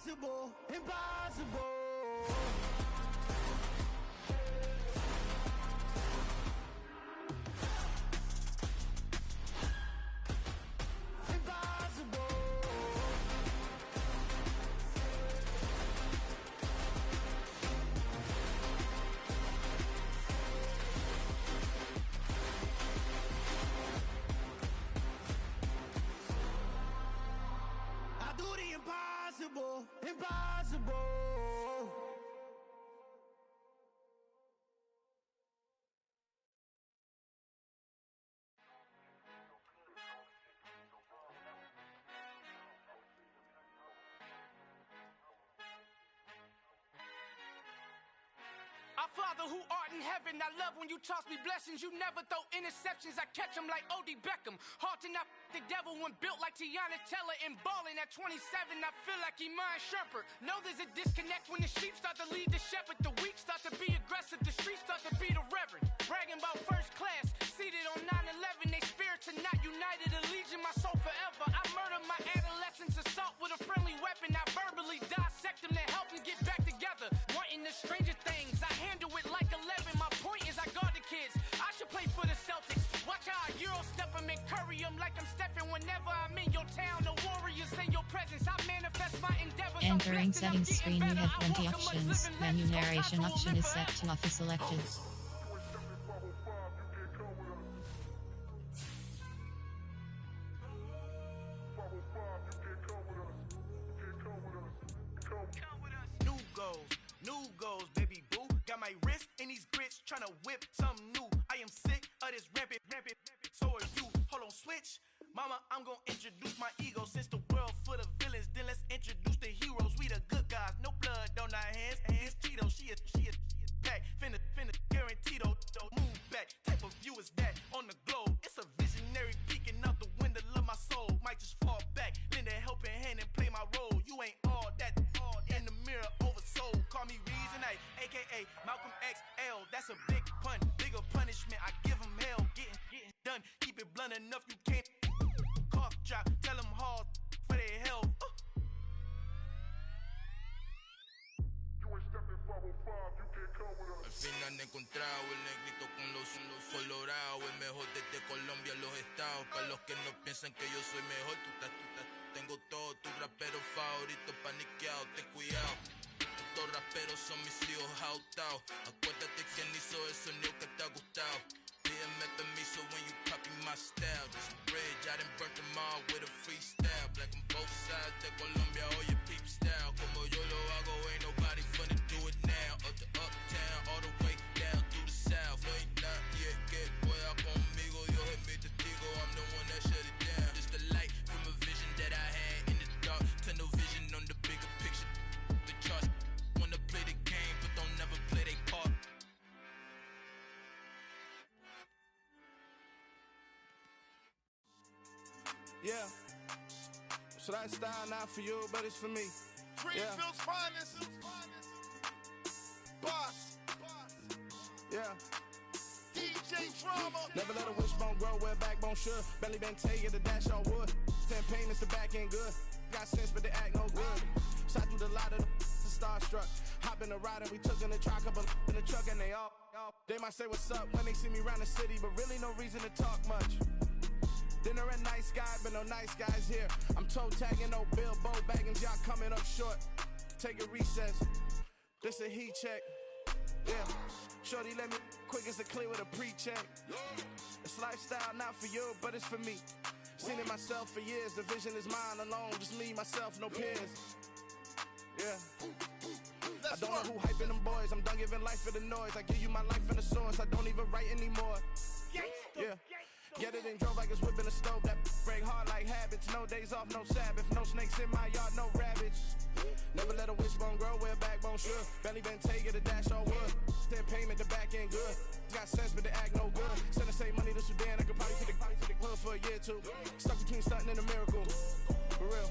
impossible, impossible. Impossible, impossible. Our Father who art in heaven, I love when you toss me blessings. You never throw interceptions, I catch them like O.D. Beckham. Hard to not the devil when built like Tiana Teller. And balling at 27, I feel like Iman Shumpert. Know there's a disconnect when the sheep start to lead the shepherd. The weak start to be aggressive, the streets start to be the reverend. Bragging about first class, seated on 9/11. They spirits are not united, allegiance my soul forever. I murder my adolescence, assault with a friendly weapon. I verbally dissect them to help them get back together. Wanting the stranger things, I handle it like 11. My point is I guard the kids. I should play for the Celtics. Watch how I Euro step them and curry them like I'm Stephen. Whenever I'm in your town, the Warriors in your presence. I manifest my endeavors. Entering settings screen, you have 20 options. Menu narration option is set to off is selected. New goals, baby boo. Got my wrist in these grits, tryna whip something new. I am sick of this rampant. So are you. Hold on, switch. Mama, I'm gonna introduce my ego. Since the world full of villains, then let's introduce the heroes. We the good guys, no blood on our hands. Hands Cheeto, she is back. Finna, guaranteed though. Move back. Type of view is that on the globe? It's a visionary peeking out the window of my soul. Might just fall back, lend a helping hand and play my role. You ain't all that. In the mirror, oversold. Call me Reason A, aka Malcolm XL. That's a big pun, bigger punishment. I give him hell, getting done. Keep it blunt enough, you can't cough drop. Tell them hard for their health. Al final he encontrado el negrito con los colorados. El mejor desde Colombia a los estados. Para los que no piensan que yo soy mejor, tengo todo, tu rapero favorito paniqueado, ten cuidado. Estos raperos son mis hijos jautados. Acuérdate quién hizo el sonido que te ha gustado. Pídeme permiso when you copy my style. Just a bridge, I done burnt them all with a freestyle. Black on both sides de Colombia, oye peep style. Como yo lo hago, ain't nobody finna do it now. Up to uptown, all the way down through the south. No ain't nadie que pueda conmigo, Dios es mi testigo. I'm the one that shut it down. Just the light from a vision that I had in the dark. Tunnel vision on the bigger picture. The charts wanna play the game, but don't never play their part. Yeah. So that style not for you, but it's for me. Greenfield's finest. Boss. Yeah. DJ Drama. Never let a wishbone grow where backbone should. Belly been taking the dash all wood. 10 payments, the back end good. Got sense, but they act no good. Shot through the lot of the starstruck. Hop in the ride and we took in the truck, couple in the truck and they all. They might say what's up when they see me around the city, but really no reason to talk much. Dinner at nice guy, but no nice guys here. I'm toe tagging, no Bilbo baggins, y'all coming up short. Take a recess. This a heat check. Yeah. Shorty let me quick as a clear with a pre-check. It's lifestyle not for you, but it's for me. Seen it myself for years. The vision is mine alone. Just me, myself, no peers. Yeah. I don't know who hyping them boys. I'm done giving life for the noise. I give you my life in the source. I don't even write anymore. Yeah. Get it and drove like it's whipping a stove. That break hard like habits. No days off, no Sabbath. No snakes in my yard, no rabbits. Never let a wishbone grow where backbone should. Belly been taking the dash all wood. 10 payment, the back end good. Got sense, but they act no good. Send the same money to Sudan. I could probably see the hood for a year or two. Stuck between stunting and a miracle. For real.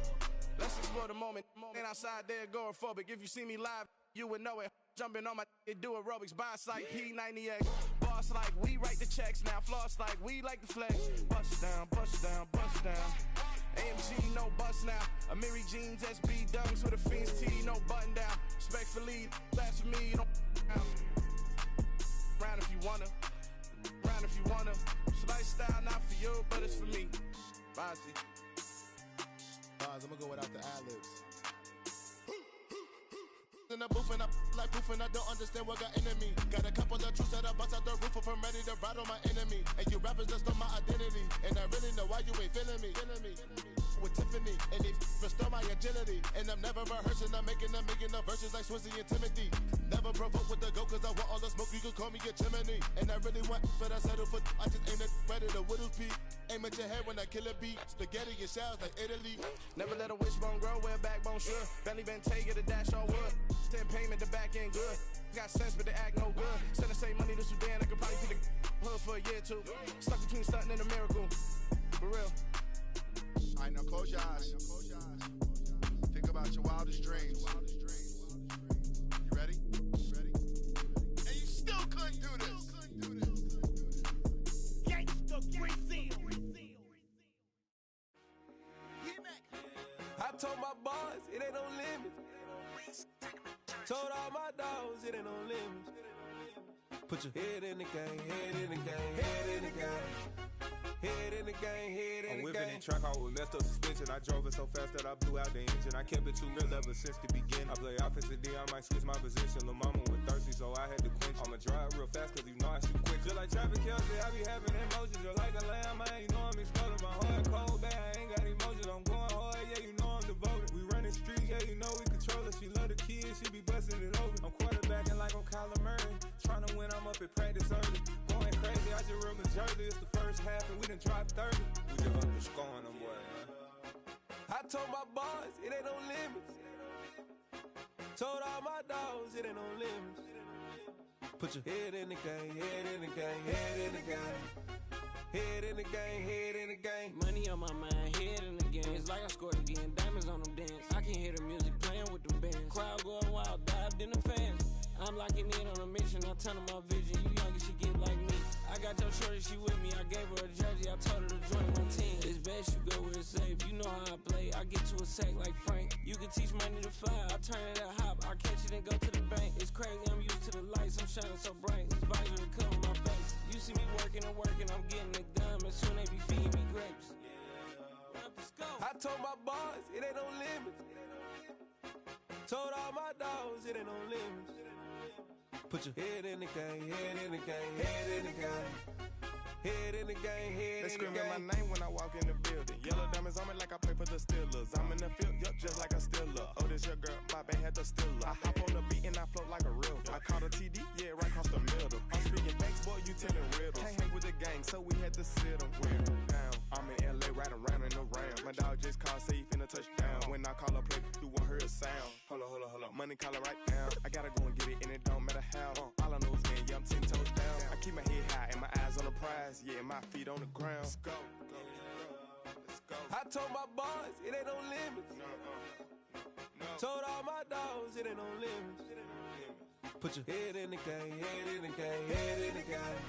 Let's explore the moment. Ain't outside there agoraphobic. If you see me live, you would know it. jumping on my do aerobics, boss like P90X. Boss like we write the checks now, floss like we like the flex. Bust down, bust down, bust down. AMG, no bust now. Amiri jeans, SB dunks with a Fiends T, no button down. Respectfully, that's for me, don't down. Round if you wanna, round if you wanna. It's a lifestyle, not for you, but it's for me. Bossy. I'm gonna go without the ad-libs. In the booth and I like proof and I don't understand what got into me. Got a couple of truths that I bust out the roof if I'm ready to ride on my enemy. And you rappers just stole my identity, and I really know why you ain't feeling me. With Tiffany, and they restore my agility. And I'm never rehearsing, I'm making a million of verses like Swizzy and Timothy. Never provoke with the go, cause I want all the smoke, you can call me a chimney. And I really want, but I settle for, I just aim it ready to Whittles Peak. Aim at your head when I kill a beat. Spaghetti and shells like Italy. Never let a wishbone grow where a backbone should. Belly been take it, a dash on wood. 10 payment, the back end good. Got sense, but they act no good. Send the same money to Sudan, I could probably see the hood for a year or two. Stuck between stunting and a miracle. For real. Alright, now close your eyes. Think about your wildest dreams. You ready? And you still couldn't do this. Gangsta Brazil. I told my boys, it ain't no limits. Told all my dogs, it ain't no limits. Put your head in the game, head in the game, head in the game. Head in the game, head in the game. I'm whipping in track, I was messed up suspension. I drove it so fast that I blew out the engine. I kept it too real ever since the beginning. I play offensive D, I might switch my position. Lil' mama was thirsty, so I had to quench. I'ma drive real fast, cause you know I shoot quick. Just like traffic Kelsey, I be having emotions. Just like a lamb, man, you know I'm exploding. My heart cold, bad, I ain't got emotions. I'm going hard, yeah, you know I'm devoted. We running streets, yeah, you know we control it. She love the kids, she be busting it over. I'm quarterbacking like I'm Kyler Murray. Trying to win, I'm up at practice early. Going crazy, I just run the jersey. It's the first half and we done dropped 30. We just up the scoring them, boy, man. I told my boys, it ain't no limits. Told all my dogs, it ain't no limits. Put your head in the game, head in the game, head in the game. Head in the game, head in the game. Money on my mind, head in the game. It's like I scored again, diamonds on them dance. I can hear the music playing with them bands. Crowd going wild, dived in the fans. I'm locking in on a mission, I tell her my vision. You younger, she get like me. I got your shorty, she with me. I gave her a jersey, I told her to join my team. It's best you go where it's safe. You know how I play. I get to a sack like Frank. You can teach money to fly. I turn it a hop. I catch it and go to the bank. It's crazy, I'm used to the lights. I'm shining so bright. This visor to cover my face. You see me working and working. I'm getting it done. And soon they be feeding me grapes. I told my boys, it ain't no limits. Told all my dogs, it ain't no limits. Put your head in the game, head in the game, head in the game. Head in the game, head They in the game. screaming my name when I walk in the building. Yellow diamonds on me like I play for the Steelers. I'm in the field, yup, just like a Steeler. Oh, this your girl, my band had the Steeler. I hop on the beat and I float like a real. I caught a TD, yeah, right across the middle. I'm speaking thanks, boy, you telling riddles. Can't hang with the gang, so we had to sit them down. I'm in LA, riding round and around. My dog just called, say he finna touch down. When I call a play, you won't hear a sound. Hold up, money calling right now. I gotta go and get it, and it don't matter how. All I know is man, yeah, I'm 10 toes down. I keep my head high and my eyes on the prize. Yeah, my feet on the ground. Let's go. I told my boys, it ain't no limits. Told all my dogs, it ain't no limits. Put your head in the game, head in the game, head in the game.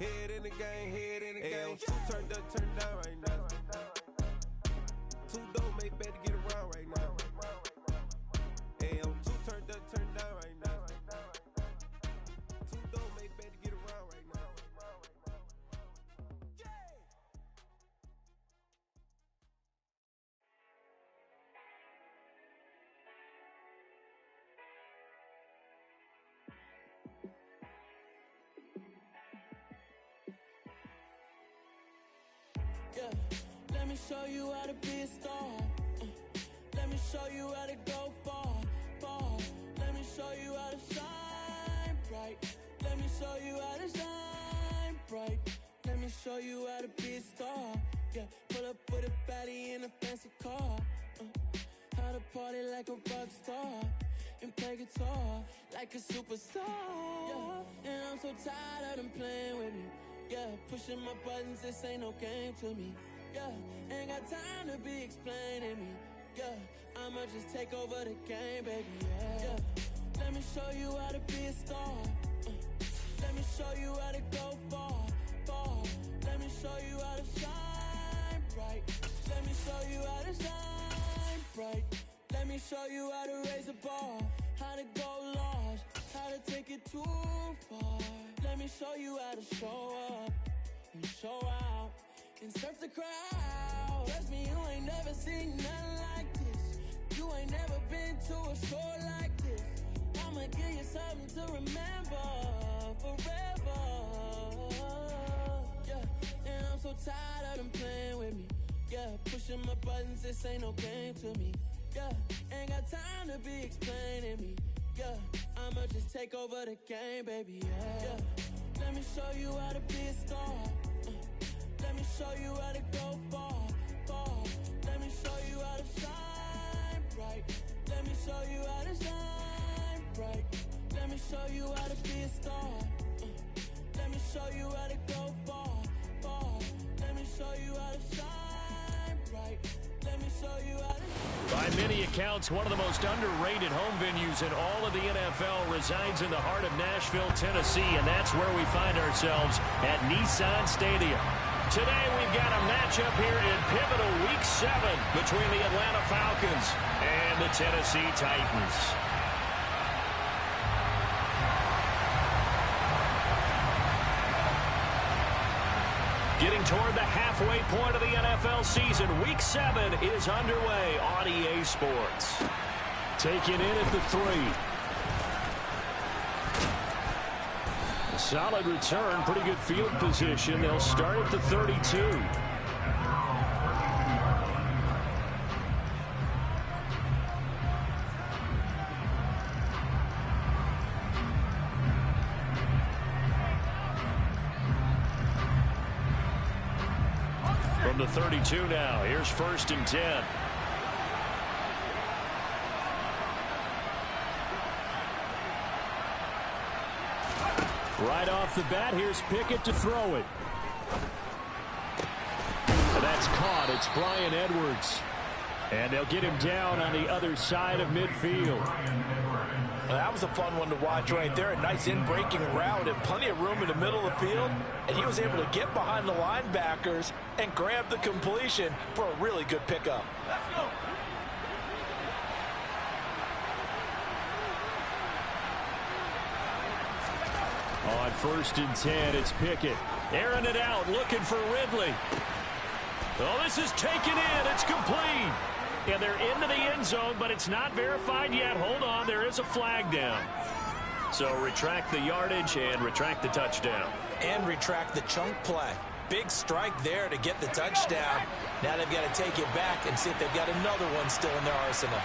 Head in the game, head in the game. Two turned up, turned down right now. Two dope made better get around right now. Hey, I'm two turned up, turned down right now. Two dope made better get around right now. Yeah, let me show you how to be a star. Let me show you how to go far, far. Let me show you how to shine bright. Let me show you how to shine bright. Let me show you how to be a star. Yeah, pull up with a baddie in a fancy car. How to party like a rock star and play guitar like a superstar. Yeah, and I'm so tired of them playing with me. Yeah, pushing my buttons, this ain't no game to me. Yeah, ain't got time to be explaining me. Yeah, I'ma just take over the game, baby. Yeah, Let me show you how to be a star. Let me show you how to go far, far. Let me show you how to shine bright. Let me show you how to shine bright. Let me show you how to raise a bar, how to go large, how to take it too far. Let me show you how to show up and show out and surf the crowd. Trust me, you ain't never seen nothing like this. You ain't never been to a show like this. I'ma give you something to remember forever. Yeah, and I'm so tired of them playing with me. Yeah, pushing my buttons, this ain't no game to me. Yeah, ain't got time to be explaining me. Yeah, I'ma just take over the game, baby. Yeah. Let me show you how to be a star. Let me show you how to go far, far. Let me show you how to shine bright. Let me show you how to shine bright. Let me show you how to be a star. Let me show you how to go far, far. Let me show you how to shine bright. Let me show you how to. By many accounts, one of the most underrated home venues in all of the NFL resides in the heart of Nashville, Tennessee, and that's where we find ourselves at Nissan Stadium. Today we've got a matchup here in pivotal Week 7 between the Atlanta Falcons and the Tennessee Titans. Getting toward the halfway point of the NFL season, Week 7 is underway on EA Sports. Taking in at the 3. A solid return, pretty good field position. They'll start at the 32. From the 32 now, here's 1st and 10. Right off the bat, here's Pickett to throw it. That's caught. It's Bryan Edwards. And they'll get him down on the other side of midfield. Well, that was a fun one to watch right there. A nice in-breaking route and plenty of room in the middle of the field. And he was able to get behind the linebackers and grab the completion for a really good pickup. Let's go. On 1st and 10, it's Pickett. Airing it out, looking for Ridley. Oh, this is taken in. It's complete. And they're into the end zone, but it's not verified yet. Hold on, there is a flag down. So retract the yardage and retract the touchdown. And retract the chunk play. Big strike there to get the touchdown. Now they've got to take it back and see if they've got another one still in their arsenal.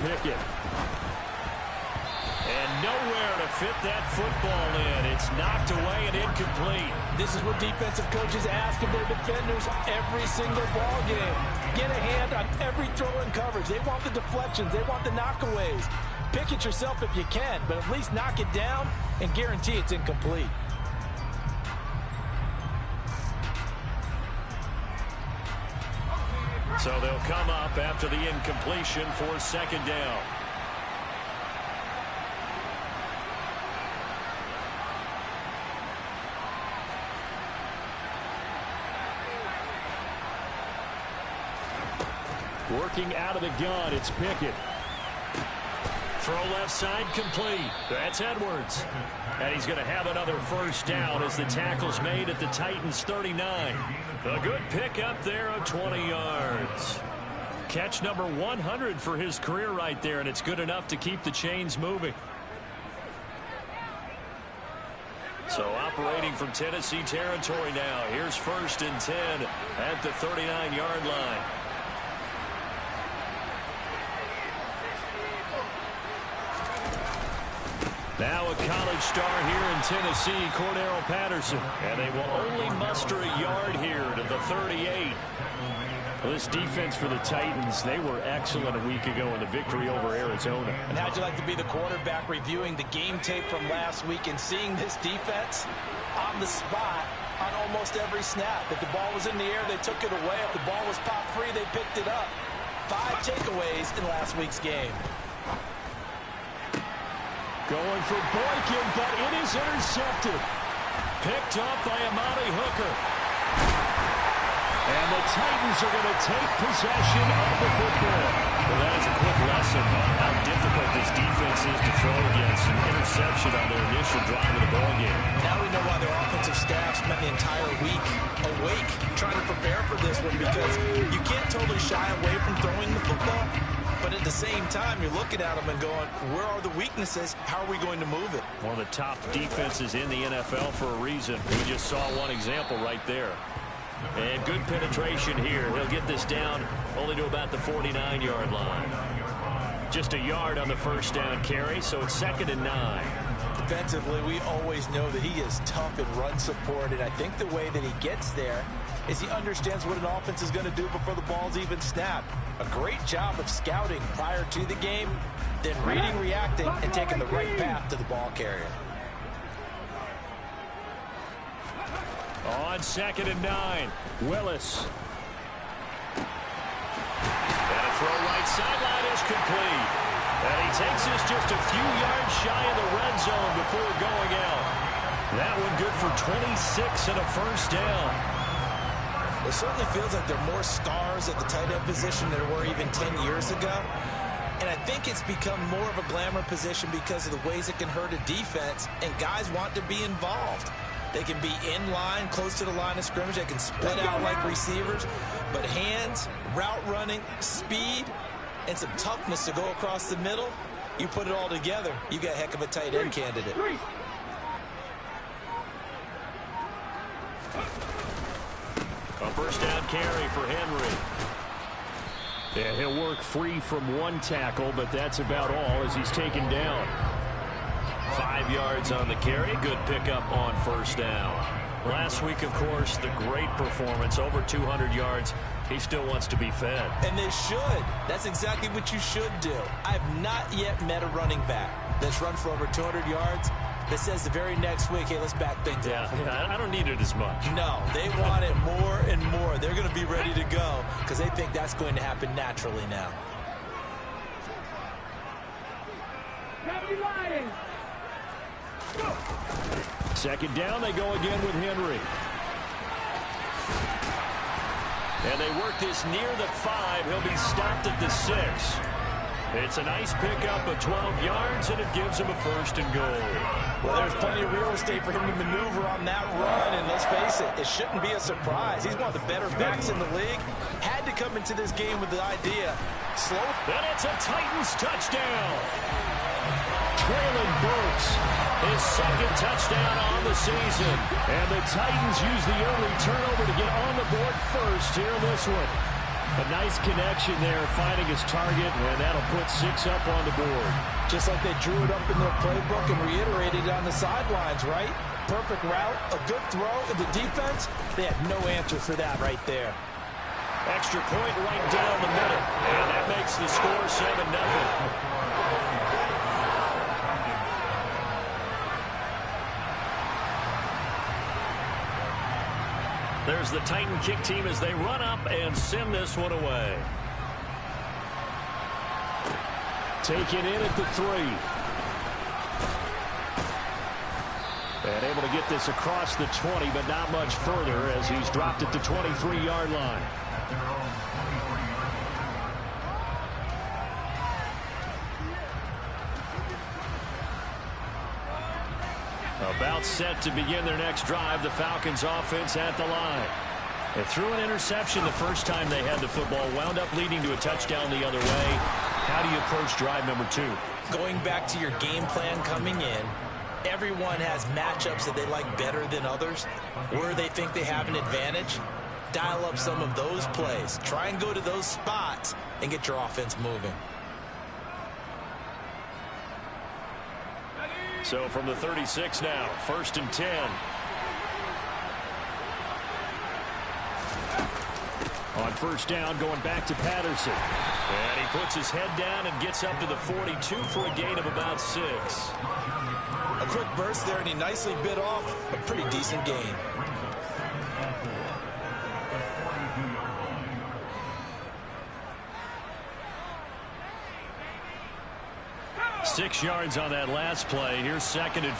Pickett. And nowhere to fit that football in. It's knocked away and incomplete. This is what defensive coaches ask of their defenders every single ball game. Get a hand on every throw in coverage. They want the deflections. They want the knockaways. Pick it yourself if you can, but at least knock it down and guarantee it's incomplete. So they'll come up after the incompletion for 2nd down. Working out of the gun, it's Pickett. Throw left side complete. That's Edwards. And he's going to have another 1st down as the tackle's made at the Titans' 39. A good pickup there of 20 yards. Catch number 100 for his career right there, and it's good enough to keep the chains moving. So operating from Tennessee territory now. Here's 1st and 10 at the 39-yard line. Now a college star here in Tennessee, Cordero Patterson. And they will only muster a yard here to the 38. Well, this defense for the Titans, they were excellent a week ago in the victory over Arizona. And how'd you like to be the quarterback reviewing the game tape from last week and seeing this defense on the spot on almost every snap? If the ball was in the air, they took it away. If the ball was popped free, they picked it up. 5 takeaways in last week's game. Going for Boykin, but it is intercepted. Picked up by Amani Hooker. And the Titans are going to take possession of the football. Well, that is a quick lesson on how difficult this defense is to throw against. An interception on their initial drive of the ballgame. Now we know why their offensive staff spent the entire week awake trying to prepare for this one, because you can't totally shy away from throwing the football. But at the same time, you're looking at them and going, where are the weaknesses? How are we going to move it? One of the top defenses in the NFL for a reason. We just saw one example right there. And good penetration here. He'll get this down only to about the 49-yard line. Just a yard on the first down carry, so it's 2nd and 9. Defensively, we always know that he is tough in run support, and I think the way that he gets there is he understands what an offense is going to do before the ball's even snapped. A great job of scouting prior to the game, then reading, reacting, and taking the right path to the ball carrier. On 2nd and 9, Willis. And a throw right sideline is complete. And he takes this just a few yards shy of the red zone before going out. That one good for 26 and a first down. It certainly feels like there are more stars at the tight end position than there were even 10 years ago. And I think it's become more of a glamour position because of the ways it can hurt a defense, and guys want to be involved. They can be in line, close to the line of scrimmage. They can split out like receivers. But hands, route running, speed, and some toughness to go across the middle, you put it all together, you got a heck of a tight end candidate. A first down carry for Henry. Yeah, he'll work free from one tackle, but that's about all as he's taken down. 5 yards on the carry. Good pickup on first down. Last week, of course, the great performance, over 200 yards. He still wants to be fed. And they should. That's exactly what you should do. I have not yet met a running back that's run for over 200 yards that says the very next week, hey, let's back things up. Yeah, I don't need it as much. No, they want it more and more. They're going to be ready to go because they think that's going to happen naturally now. Second down, they go again with Henry. And they work this near the 5. He'll be stopped at the 6. It's a nice pickup of 12 yards, and it gives him a first and goal. Well, there's plenty of real estate for him to maneuver on that run, and let's face it, it shouldn't be a surprise. He's one of the better backs in the league. Had to come into this game with the idea. Slow. And it's a Titans touchdown. Traylon Burks, his second touchdown on the season. And the Titans use the early turnover to get on the board first here in this one. A nice connection there, finding his target, and that'll put 6 up on the board. Just like they drew it up in their playbook and reiterated it on the sidelines, right? Perfect route, a good throw, and the defense, they had no answer for that right there. Extra point right down the middle, and that makes the score 7-0. There's the Titan kick team as they run up and send this one away. Taken in at the 3. And able to get this across the 20, but not much further as he's dropped at the 23-yard line. About set to begin their next drive. The Falcons offense at the line. They threw an interception the first time they had the football. Wound up leading to a touchdown the other way. How do you approach drive number 2? Going back to your game plan coming in, everyone has matchups that they like better than others. Where they think they have an advantage, dial up some of those plays. Try and go to those spots and get your offense moving. So from the 36 now, 1st and 10. On first down, going back to Patterson. And he puts his head down and gets up to the 42 for a gain of about 6. A quick burst there, and he nicely bit off a pretty decent gain. 6 yards on that last play. Here's 2nd and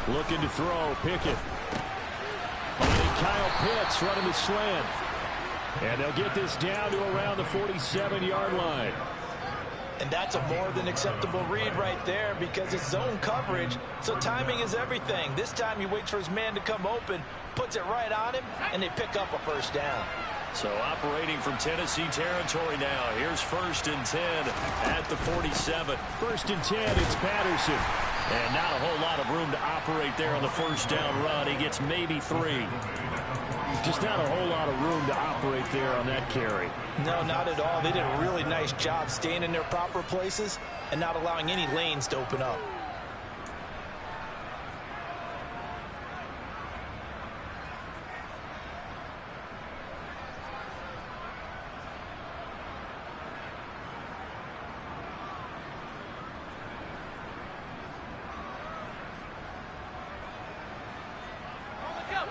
4. Looking to throw. Pickett. Finding Kyle Pitts running the slant. And they'll get this down to around the 47-yard line. And that's a more than acceptable read right there because it's zone coverage, so timing is everything. This time he waits for his man to come open, puts it right on him, and they pick up a first down. So operating from Tennessee territory now. Here's 1st and 10 at the 47. 1st and 10, it's Patterson. And not a whole lot of room to operate there on the first down run. He gets maybe 3. Just not a whole lot of room to operate there on that carry. No, not at all. They did a really nice job staying in their proper places and not allowing any lanes to open up.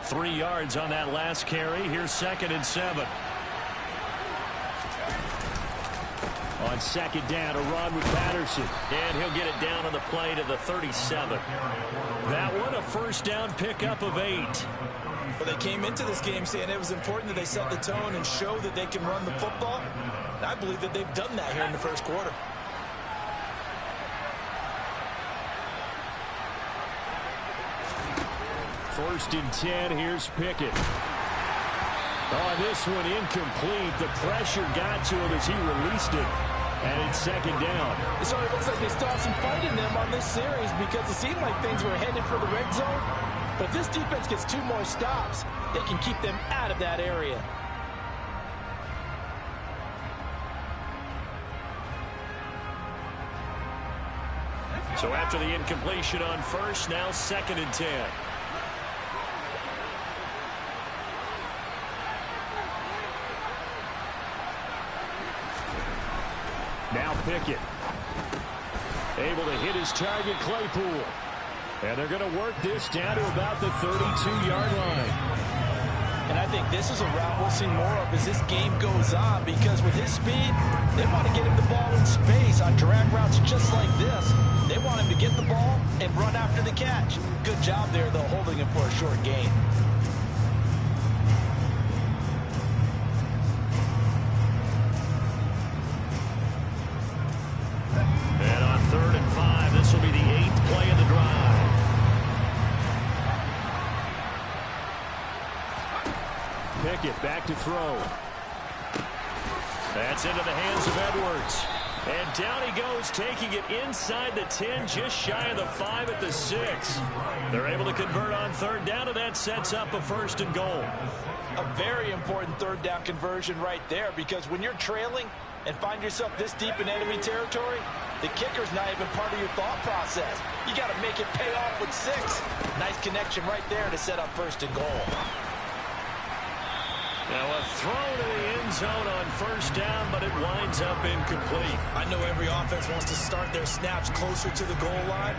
Three yards on that last carry. Here's 2nd and 7. On 2nd down, a run with Patterson. And he'll get it down on the play to the 37. That one, a first down pickup of 8. Well, they came into this game saying it was important that they set the tone and show that they can run the football. And I believe that they've done that here in the first quarter. First and 10, here's Pickett. Oh, this one incomplete. The pressure got to him as he released it. And it's 2nd down. So it looks like they still have some fight in them on this series because it seemed like things were headed for the red zone. But if this defense gets 2 more stops, they can keep them out of that area. So after the incompletion on first, now 2nd and 10. Now Pickett. Able to hit his target, Claypool. And they're going to work this down to about the 32-yard line. And I think this is a route we'll see more of as this game goes on because with his speed, they want to get him the ball in space on drag routes just like this. They want him to get the ball and run after the catch. Good job there, though, holding him for a short gain. And on 3rd and 5, this will be the 8th play of the drive. Pickett back to throw. That's into the hands of Edwards. And down he goes, taking it inside the 10, just shy of the 5 at the 6. They're able to convert on 3rd down, and that sets up a 1st and goal. A very important 3rd down conversion right there because when you're trailing and find yourself this deep in enemy territory, the kicker's not even part of your thought process. You got to make it pay off with 6. Nice connection right there to set up 1st and goal. Now a throw to the end zone on 1st down, but it winds up incomplete. I know every offense wants to start their snaps closer to the goal line,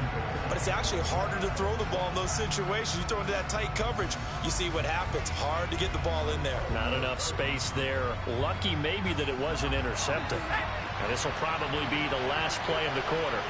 but it's actually harder to throw the ball in those situations. You throw into that tight coverage, you see what happens. Hard to get the ball in there. Not enough space there. Lucky maybe that it wasn't intercepted. And this will probably be the last play of the quarter.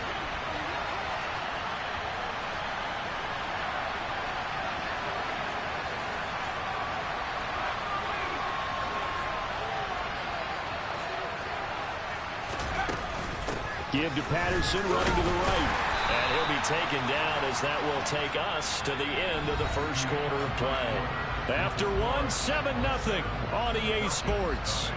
Give to Patterson, running to the right. And he'll be taken down as that will take us to the end of the first quarter of play. After 7-0 on EA Sports.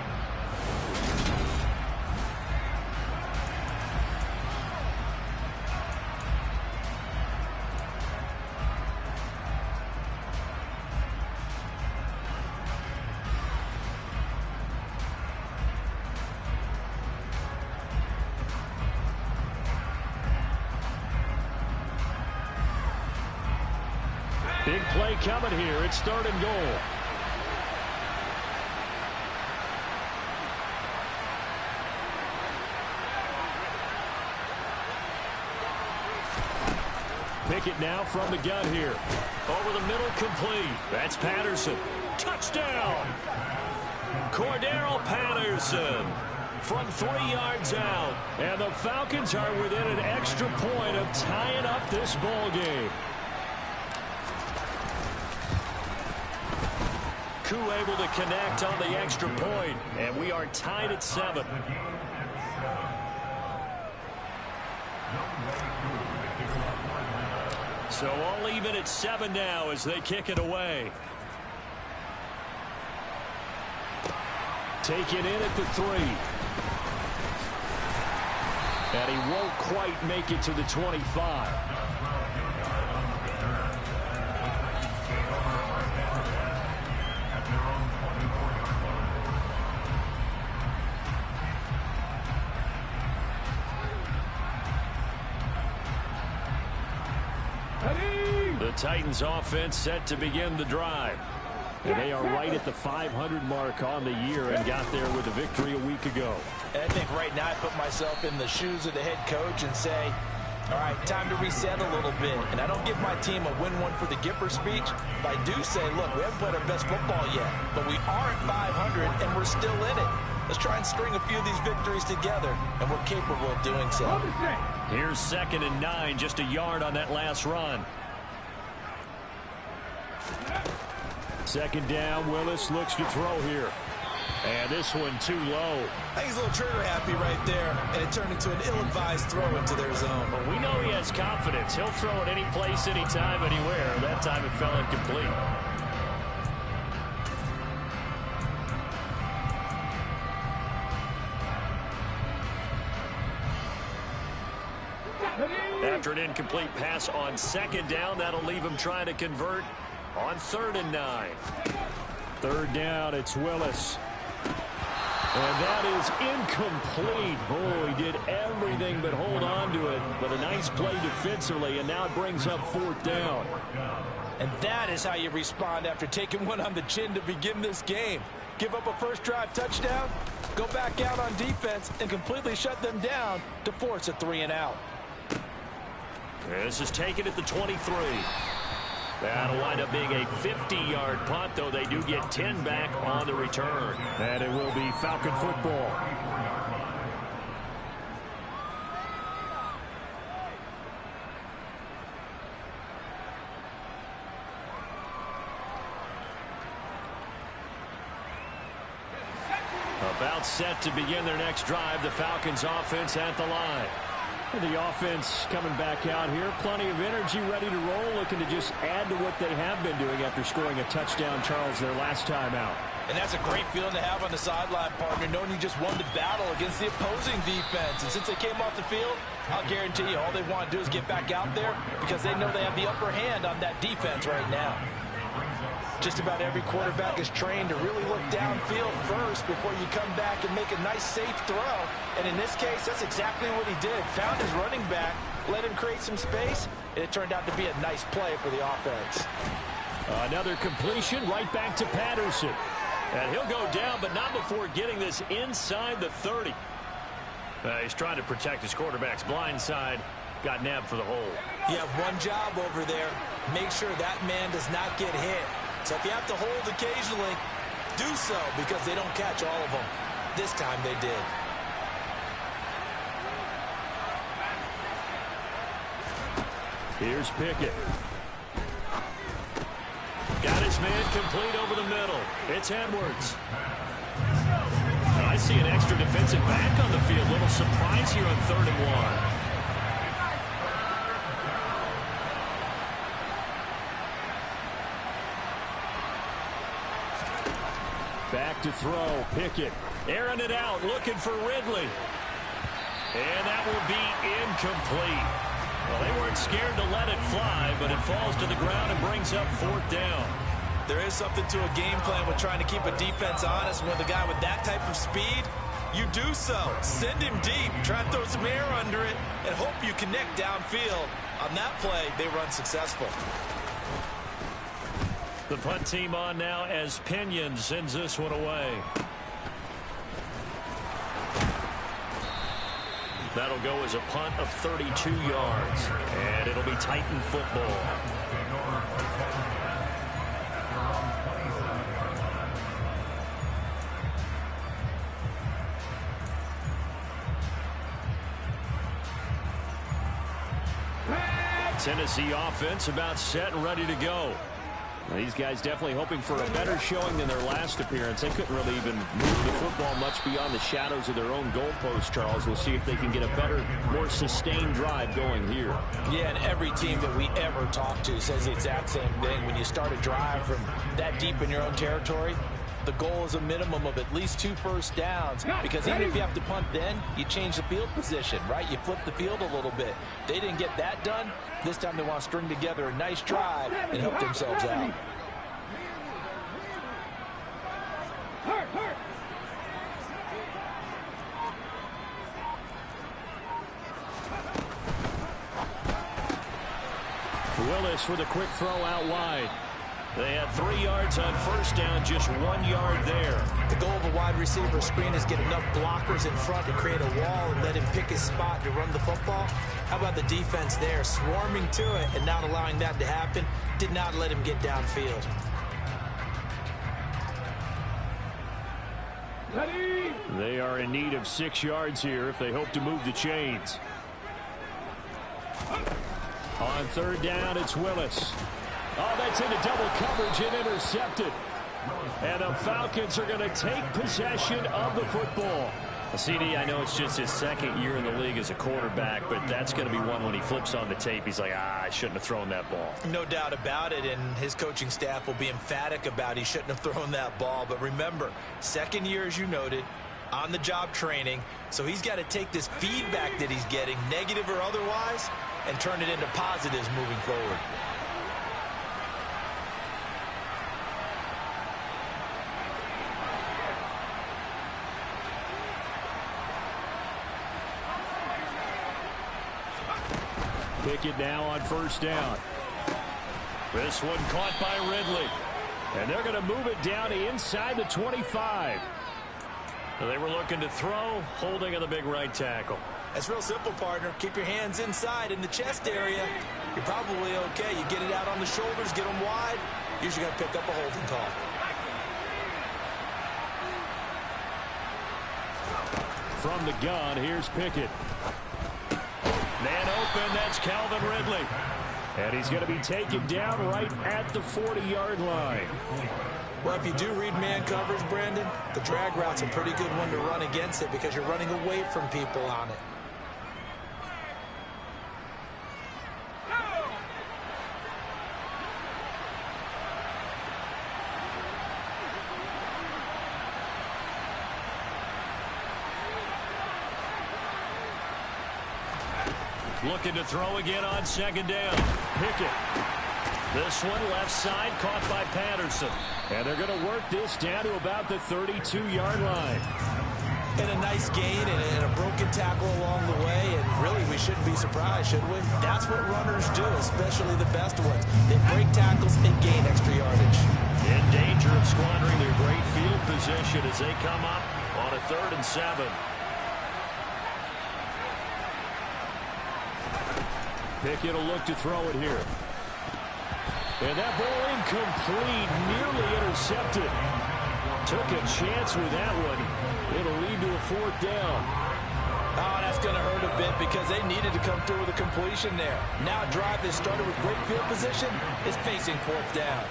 Big play coming here. It's 3rd and goal. Pickett now from the gun here. Over the middle, complete. That's Patterson. Touchdown! Cordero Patterson. from 3 yards out. And the Falcons are within an extra point of tying up this ball game. Koo able to connect on the extra point, and we are tied at 7. So all even at 7 now as they kick it away. Take it in at the 3. And he won't quite make it to the 25. The Titans offense set to begin the drive. And they are right at the 500 mark on the year and got there with a victory a week ago. And I think right now I put myself in the shoes of the head coach and say, all right, time to reset a little bit. And I don't give my team a win one for the Gipper speech, but I do say, look, we haven't played our best football yet, but we are at 500 and we're still in it. Let's try and string a few of these victories together, and we're capable of doing so. Here's 2nd and 9, just a yard on that last run. 2nd down, Willis looks to throw here. And this one too low. I think he's a little trigger happy right there, and it turned into an ill-advised throw into their zone. Well, we know he has confidence. He'll throw it any place, anytime, anywhere. That time it fell incomplete. After an incomplete pass on 2nd down, that'll leave him trying to convert on 3rd and 9. 3rd down, it's Willis. And that is incomplete. Oh, he did everything but hold on to it. But a nice play defensively, and now it brings up 4th down. And that is how you respond after taking one on the chin to begin this game. Give up a first drive touchdown, go back out on defense, and completely shut them down to force a 3 and out. This is taken at the 23. That'll wind up being a 50-yard punt, though they do get 10 back on the return. And it will be Falcon football. About set to begin their next drive, the Falcons offense at the line. The offense coming back out here. Plenty of energy, ready to roll, looking to just add to what they have been doing after scoring a touchdown, Charles, their last time out. And that's a great feeling to have on the sideline, partner, knowing you just won the battle against the opposing defense. And since they came off the field, I'll guarantee you all they want to do is get back out there because they know they have the upper hand on that defense right now. Just about every quarterback is trained to really look downfield first before you come back and make a nice, safe throw. And in this case, that's exactly what he did. Found his running back, let him create some space, and it turned out to be a nice play for the offense. Another completion right back to Patterson. And he'll go down, but not before getting this inside the 30. He's trying to protect his quarterback's blind side. Got nabbed for the hole. You have one job over there. Make sure that man does not get hit. So if you have to hold occasionally, do so because they don't catch all of them. This time they did. Here's Pickett. Got his man complete over the middle. It's Edwards. I see an extra defensive back on the field. Little surprise here on 3rd and 1. Back to throw, Pickett. Airing it out, looking for Ridley. And that will be incomplete. Well, they weren't scared to let it fly, but it falls to the ground and brings up 4th down. There is something to a game plan with trying to keep a defense honest. With a guy with that type of speed, you do so. Send him deep, try to throw some air under it, and hope you connect downfield. On that play, they run successful. The punt team on now as Pinion sends this one away. That'll go as a punt of 32 yards. And it'll be Titan football. Tennessee offense about set and ready to go. These guys definitely hoping for a better showing than their last appearance. They couldn't really even move the football much beyond the shadows of their own goalpost, Charles. We'll see if they can get a better, more sustained drive going here. Yeah, and every team that we ever talk to says the exact same thing. When you start a drive from that deep in your own territory, the goal is a minimum of at least 2 first downs, because even if you have to punt then, you change the field position, right? You flip the field a little bit. They didn't get that done. This time they want to string together a nice drive and help themselves out. Willis with a quick throw out wide. They had 3 yards on first down, just 1 yard there. The goal of a wide receiver screen is get enough blockers in front to create a wall and let him pick his spot to run the football. How about the defense there, swarming to it and not allowing that to happen? Did not let him get downfield. They are in need of 6 yards here if they hope to move the chains. On third down, it's Willis. Oh, that's into double coverage and intercepted. And the Falcons are going to take possession of the football. CD, I know it's just his second year in the league as a quarterback, but that's going to be one when he flips on the tape. He's like, I shouldn't have thrown that ball. No doubt about it, and his coaching staff will be emphatic about he shouldn't have thrown that ball. But remember, second year, as you noted, on-the-job training, so he's got to take this feedback that he's getting, negative or otherwise, and turn it into positives moving forward. Pickett now on first down. This one caught by Ridley. And they're going to move it down to inside the 25. They were looking to throw, holding on the big right tackle. That's real simple, partner. Keep your hands inside in the chest area. You're probably okay. You get it out on the shoulders, get them wide. Usually going to pick up a holding call. From the gun, here's Pickett. Man open, that's Calvin Ridley. And he's going to be taken down right at the 40-yard line. Well, if you do read man coverage, Brandon, the drag route's a pretty good one to run against it because you're running away from people on it. Looking to throw again on second down. Pickett. This one left side caught by Patterson. And they're going to work this down to about the 32-yard line. And a nice gain and a broken tackle along the way. And really, we shouldn't be surprised, should we? That's what runners do, especially the best ones. They break tackles and gain extra yardage. In danger of squandering their great field position as they come up on a 3rd and 7. Pickett will look to throw it here. And that ball incomplete, nearly intercepted. Took a chance with that one. It'll lead to a 4th down. Oh, that's going to hurt a bit because they needed to come through with a completion there. Now a drive that started with great field position is facing 4th down.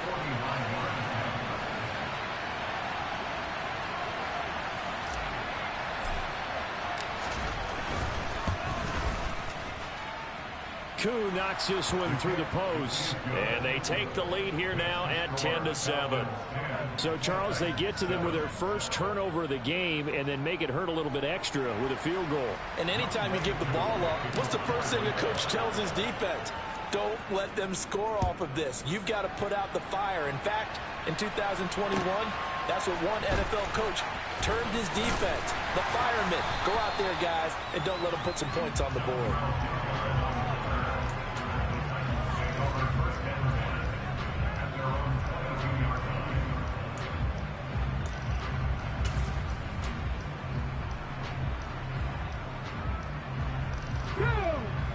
Koo knocks this one through the post, and they take the lead here now at 10-7. So, Charles, they get to them with their first turnover of the game and then make it hurt a little bit extra with a field goal. And anytime you give the ball up, what's the first thing a coach tells his defense? Don't let them score off of this. You've got to put out the fire. In fact, in 2021, that's what one NFL coach termed his defense. The firemen. Go out there, guys, and don't let them put some points on the board.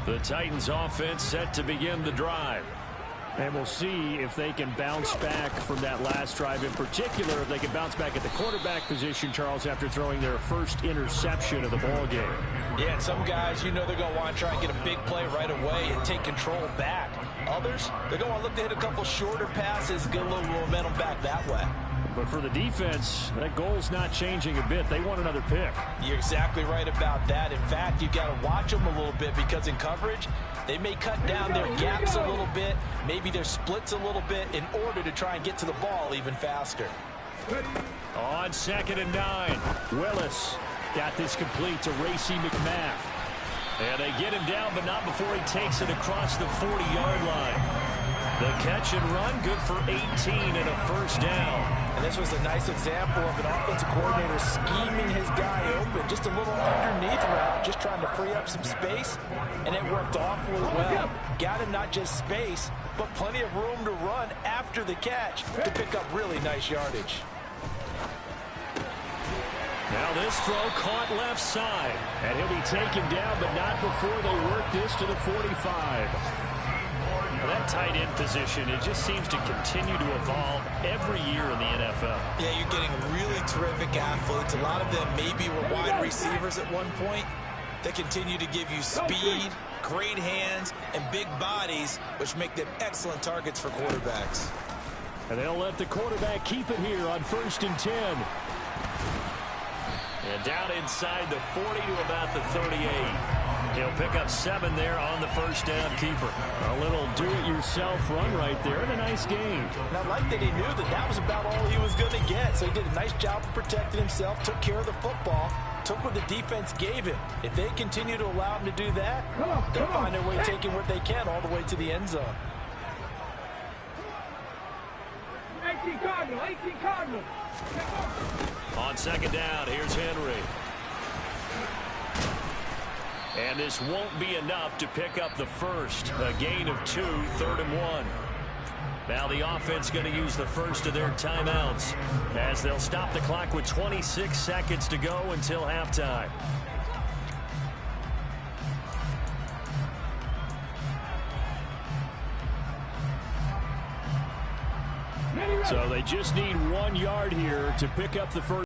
The Titans offense set to begin the drive. And we'll see if they can bounce back from that last drive, in particular, if they can bounce back at the quarterback position, Charles, after throwing their first interception of the ball game. Yeah, and some guys, they're going to want to try and get a big play right away and take control back. Others, they're going to look to hit a couple shorter passes, get a little momentum back that way. But for the defense, that goal's not changing a bit. They want another pick. You're exactly right about that. In fact, you've got to watch them a little bit because in coverage, they may cut down their gaps a little bit, maybe their splits a little bit in order to try and get to the ball even faster. On 2nd and 9, Willis got this complete to Racy McMath. And they get him down, but not before he takes it across the 40-yard line. The catch and run, good for 18 and a first down. And this was a nice example of an offensive coordinator scheming his guy open, just a little underneath route, just trying to free up some space, and it worked awfully well. Got him not just space, but plenty of room to run after the catch to pick up really nice yardage. Now this throw caught left side, and he'll be taken down, but not before they work this to the 45. That tight end position, it just seems to continue to evolve every year in the NFL. Yeah, you're getting really terrific athletes. A lot of them maybe were wide receivers at one point. They continue to give you speed, great hands, and big bodies, which make them excellent targets for quarterbacks. And they'll let the quarterback keep it here on 1st and 10. And down inside the 40 to about the 38. He'll pick up 7 there on the first down keeper. A little do-it-yourself run right there and a nice gain. And I like that he knew that was about all he was going to get. So he did a nice job of protecting himself, took care of the football, took what the defense gave him. If they continue to allow him to do that, they'll find their way taking what they can all the way to the end zone. 18 Cardinal. On 2nd down, here's Henry. And this won't be enough to pick up the first. A gain of 2, 3rd and 1. Now the offense going to use the first of their timeouts as they'll stop the clock with 26 seconds to go until halftime. So they just need 1 yard here to pick up the first.